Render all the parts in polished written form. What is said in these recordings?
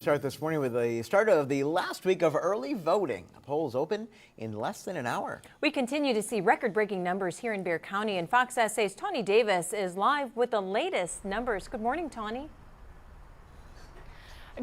Start this morning with the start of the last week of early voting. The polls open in less than an hour. We continue to see record-breaking numbers here in Bexar County, and Fox SA's Tawny Davis is live with the latest numbers. Good morning, Tawny.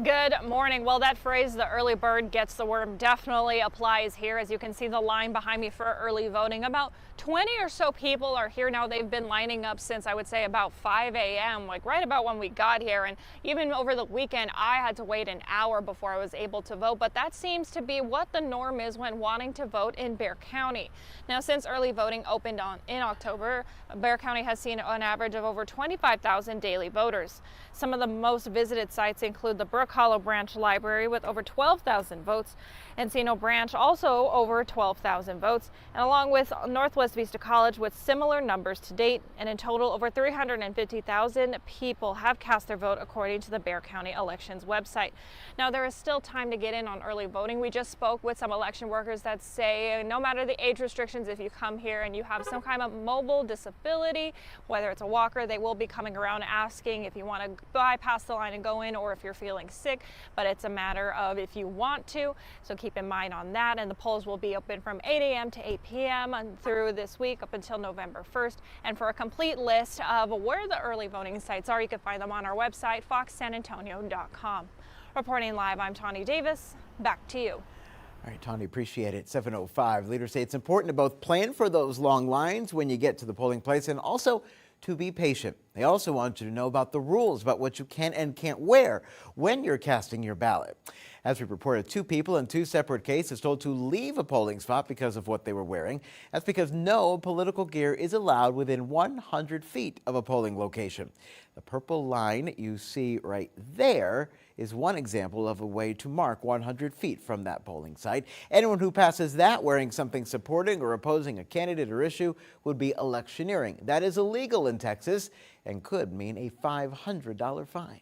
Good morning. Well, that phrase, the early bird gets the worm, definitely applies here. As you can see the line behind me for early voting, about 20 or so people are here now. They've been lining up since, I would say, about 5 a.m., like right about when we got here. And even over the weekend, I had to wait an hour before I was able to vote. But that seems to be what the norm is when wanting to vote in Bexar County. Now, since early voting opened in October, Bexar County has seen an average of over 25,000 daily voters. Some of the most visited sites include the Brook Hollow Branch Library with over 12,000 votes, Encino Branch also over 12,000 votes, and along with Northwest Vista College with similar numbers to date. And in total, over 350,000 people have cast their vote according to the Bexar County Elections website. Now, there is still time to get in on early voting. We just spoke with some election workers that say no matter the age restrictions, if you come here and you have some kind of mobile disability, whether it's a walker, they will be coming around asking if you want to bypass the line and go in, or if you're feeling sick, but it's a matter of if you want to. So keep in mind on that. And the polls will be open from 8 a.m. to 8 p.m. through this week up until November 1st. And for a complete list of where the early voting sites are, you can find them on our website, foxsanantonio.com. Reporting live, I'm Tawny Davis. Back to you. All right, Tawny, appreciate it. 7:05. Leaders say it's important to both plan for those long lines when you get to the polling place and also to be patient. They also want you to know about the rules about what you can and can't wear when you're casting your ballot. As we reported, 2 people in 2 separate cases told to leave a polling spot because of what they were wearing. That's because no political gear is allowed within 100 feet of a polling location. The purple line you see right there is one example of a way to mark 100 feet from that polling site. Anyone who passes that wearing something supporting or opposing a candidate or issue would be electioneering. That is illegal in Texas and could mean a $500 fine.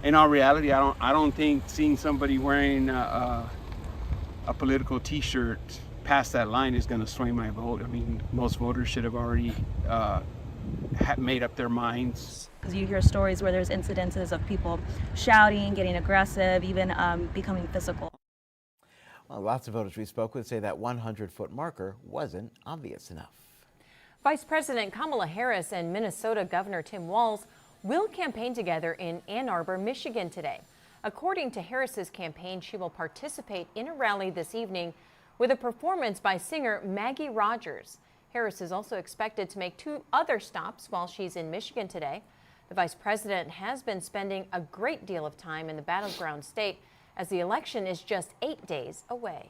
In all reality, I don't think seeing somebody wearing a political T-shirt past that line is going to sway my vote. I mean, most voters should have already made up their minds. Because you hear stories where there's incidences of people shouting, getting aggressive, even becoming physical. Well, lots of voters we spoke with say that 100-foot marker wasn't obvious enough. Vice President Kamala Harris and Minnesota Governor Tim Walz will campaign together in Ann Arbor, Michigan today. According to Harris's campaign, she will participate in a rally this evening with a performance by singer Maggie Rogers. Harris is also expected to make 2 other stops while she's in Michigan today. The vice president has been spending a great deal of time in the battleground state as the election is just 8 days away.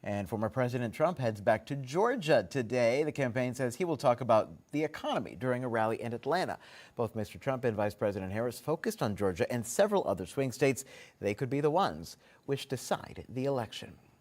And former President Trump heads back to Georgia today. The campaign says he will talk about the economy during a rally in Atlanta. Both Mr. Trump and Vice President Harris focused on Georgia and several other swing states. They could be the ones which decide the election.